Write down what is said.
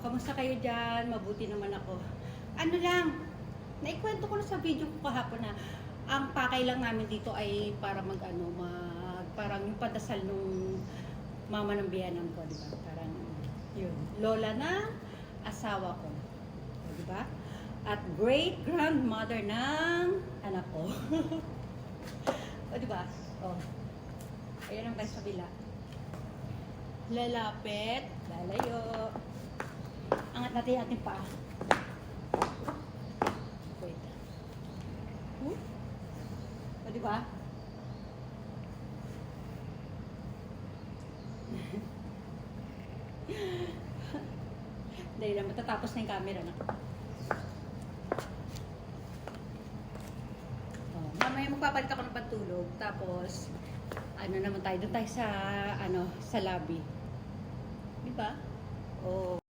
Kamusta kayo dyan? Mabuti naman ako. Ano lang, naikwento ko na sa video ko kahapon na ang pakay lang namin dito ay para parang yung padasal nung mama ng biyanan ko, di ba? Parang yun, lola na asawa ko, di ba? At great grandmother ng anak ko. O, di ba? Oh. Ayan ang tayo sa bila. Lalapit, lalayo. Angat natin yung ating paa. Wait. O, diba? Dahil lang, matatapos na yung camera na. Mamaya magpapalit ako ng pantulog. Tapos, ano naman tayo, doon tayo sa, sa lobby. Diba? Oh.